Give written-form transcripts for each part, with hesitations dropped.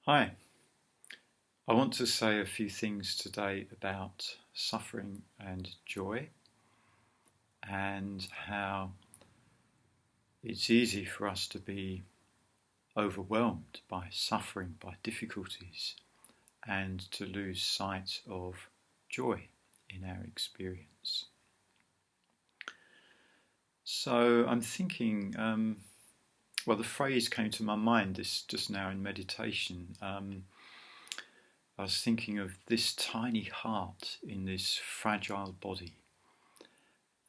Hi, I want to say a few things today about suffering and joy and how it's easy for us to be overwhelmed by suffering, by difficulties, and to lose sight of joy in our experience. So I'm thinking, the phrase came to my mind this just now in meditation. I was thinking of this tiny heart in this fragile body,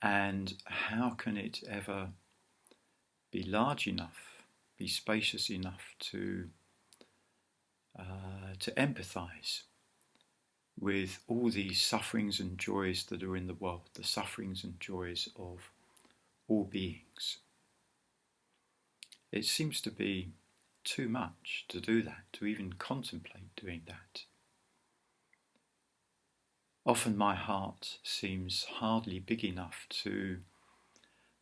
and how can it ever be large enough, be spacious enough to empathise with all these sufferings and joys that are in the world, the sufferings and joys of all beings. It seems to be too much to do that, to even contemplate doing that. Often my heart seems hardly big enough to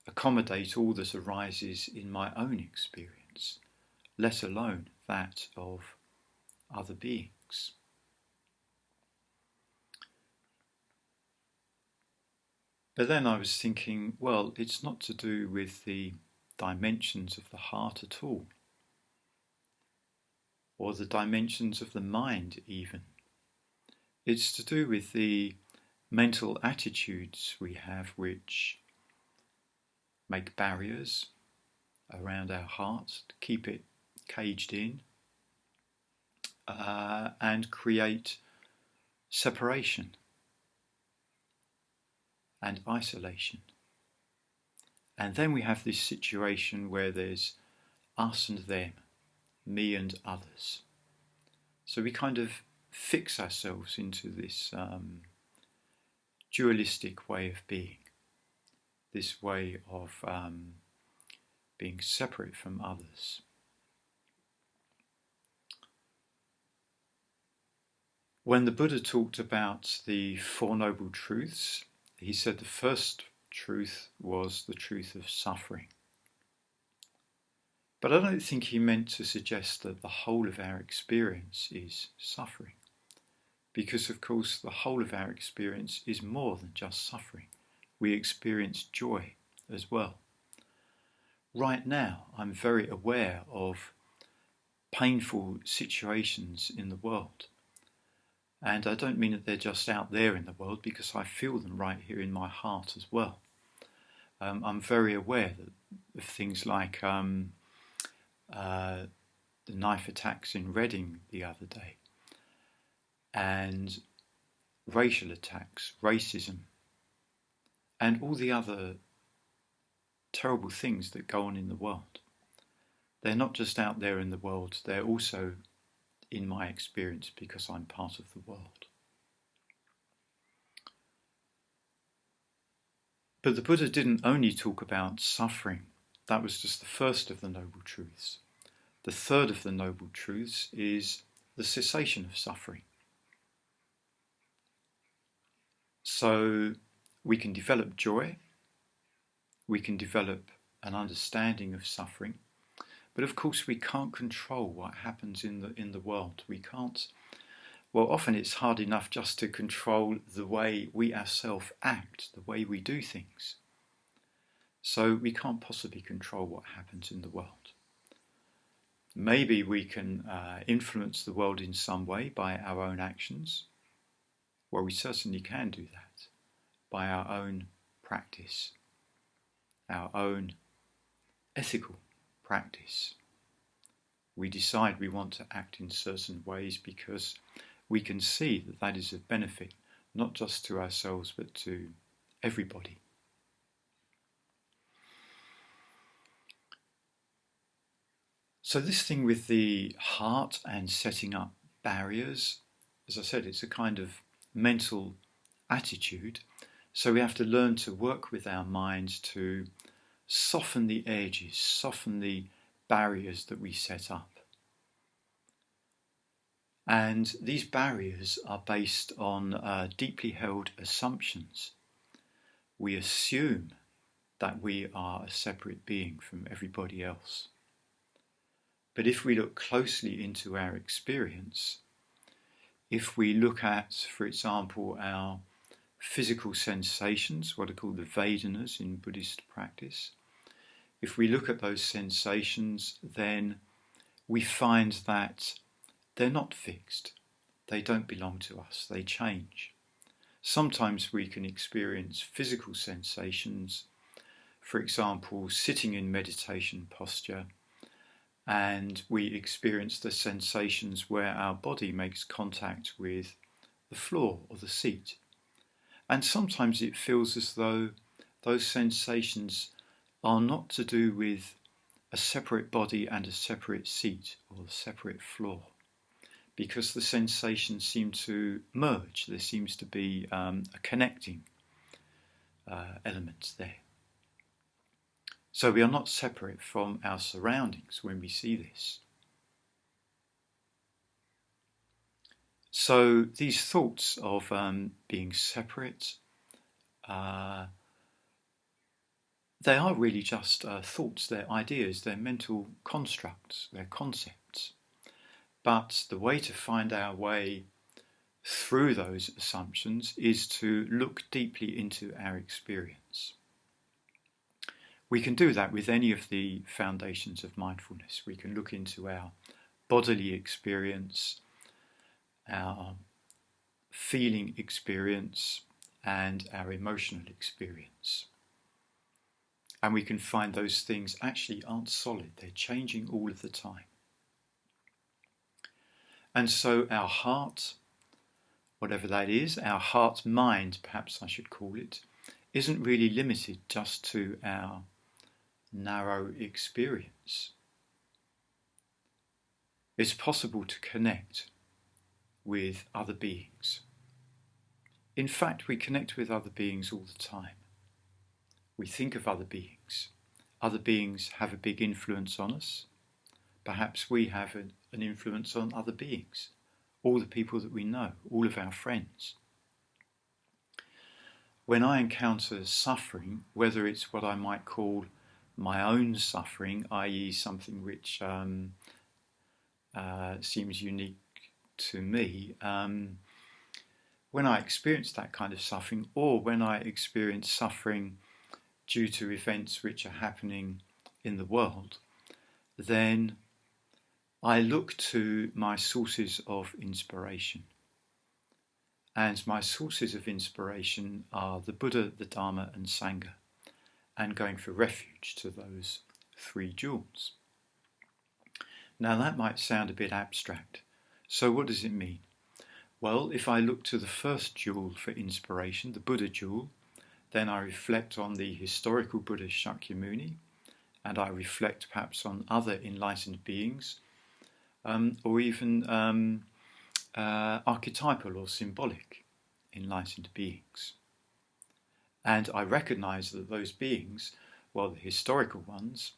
accommodate all that arises in my own experience, let alone that of other beings. But then I was thinking, well, it's not to do with the dimensions of the heart at all, or the dimensions of the mind even. It's to do with the mental attitudes we have which make barriers around our heart, to keep it caged in, and create separation and isolation. And then we have this situation where there's us and them, me and others. So we kind of fix ourselves into this dualistic way of being, this way of being separate from others. When the Buddha talked about the Four Noble Truths, he said the first truth was the truth of suffering. But I don't think he meant to suggest that the whole of our experience is suffering, because of course the whole of our experience is more than just suffering. We experience joy as well. Right now, I'm very aware of painful situations in the world. And I don't mean that they're just out there in the world, because I feel them right here in my heart as well. I'm very aware of things like the knife attacks in Reading the other day, and racial attacks, racism, and all the other terrible things that go on in the world. They're not just out there in the world, they're also in my experience because I'm part of the world. But the Buddha didn't only talk about suffering. That was just the first of the Noble Truths. The third of the Noble Truths is the cessation of suffering. So we can develop joy, we can develop an understanding of suffering, but of course we can't control what happens in the world. We can't. Well, often it's hard enough just to control the way we ourselves act, the way we do things. So we can't possibly control what happens in the world. Maybe we can influence the world in some way by our own actions. Well, we certainly can do that by our own practice, our own ethical practice. We decide we want to act in certain ways because we can see that that is of benefit, not just to ourselves, but to everybody. So this thing with the heart and setting up barriers, as I said, it's a kind of mental attitude. So we have to learn to work with our minds to soften the edges, soften the barriers that we set up. And these barriers are based on deeply held assumptions. We assume that we are a separate being from everybody else. But if we look closely into our experience, if we look at, for example, our physical sensations, what are called the Vedanas in Buddhist practice, if we look at those sensations, then we find that they're not fixed. They don't belong to us. They change. Sometimes we can experience physical sensations, for example, sitting in meditation posture, and we experience the sensations where our body makes contact with the floor or the seat. And sometimes it feels as though those sensations are not to do with a separate body and a separate seat or a separate floor, because the sensations seem to merge. There seems to be a connecting element there. So we are not separate from our surroundings when we see this. So these thoughts of being separate, they are really just thoughts, they're ideas, they're mental constructs, they're concepts. But the way to find our way through those assumptions is to look deeply into our experience. We can do that with any of the foundations of mindfulness. We can look into our bodily experience, our feeling experience, and our emotional experience. And we can find those things actually aren't solid. They're changing all of the time. And so our heart, whatever that is, our heart mind, perhaps I should call it, isn't really limited just to our narrow experience. It's possible to connect with other beings. In fact, we connect with other beings all the time. We think of other beings. Other beings have a big influence on us. Perhaps we have an influence on other beings, all the people that we know, all of our friends. When I encounter suffering, whether it's what I might call my own suffering, i.e. something which seems unique to me, when I experience that kind of suffering, or when I experience suffering due to events which are happening in the world, then I look to my sources of inspiration. And my sources of inspiration are the Buddha, the Dharma and Sangha, and going for refuge to those three jewels. Now that might sound a bit abstract. So what does it mean? Well, if I look to the first jewel for inspiration, the Buddha jewel, then I reflect on the historical Buddha Shakyamuni, and I reflect perhaps on other enlightened beings, or even archetypal or symbolic enlightened beings. And I recognize that those beings, well, the historical ones,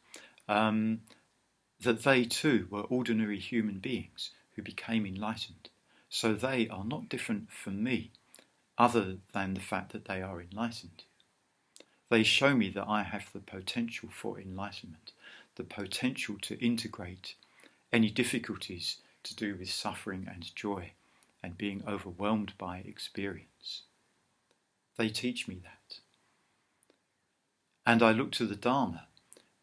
that they too were ordinary human beings who became enlightened. So they are not different from me, other than the fact that they are enlightened. They show me that I have the potential for enlightenment, the potential to integrate any difficulties to do with suffering and joy and being overwhelmed by experience. They teach me that. And I look to the Dharma,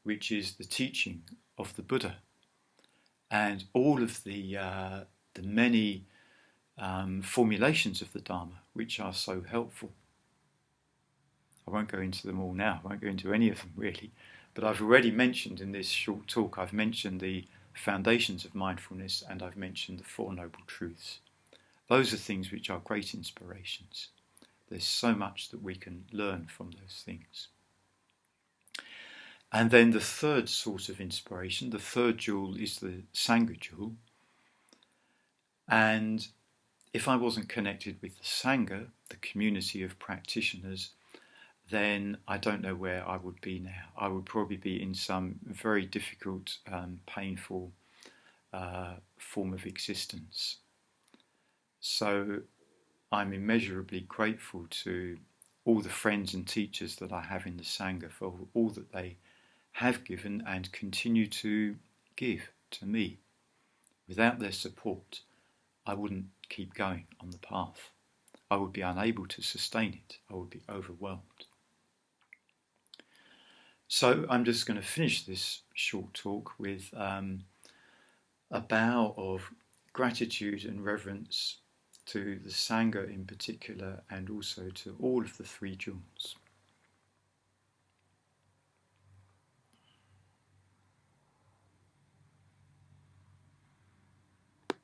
which is the teaching of the Buddha, and all of the many formulations of the Dharma which are so helpful. I won't go into them all now, I won't go into any of them really, but I've already mentioned in this short talk, I've mentioned the foundations of mindfulness and I've mentioned the Four Noble Truths. Those are things which are great inspirations. There's so much that we can learn from those things. And then the third source of inspiration, the third jewel, is the Sangha jewel. And if I wasn't connected with the Sangha, the community of practitioners, then I don't know where I would be now. I would probably be in some very difficult, painful form of existence. So I'm immeasurably grateful to all the friends and teachers that I have in the Sangha for all that they have given and continue to give to me. Without their support, I wouldn't keep going on the path. I would be unable to sustain it. I would be overwhelmed. So I'm just going to finish this short talk with a bow of gratitude and reverence to the Sangha in particular, and also to all of the three jewels.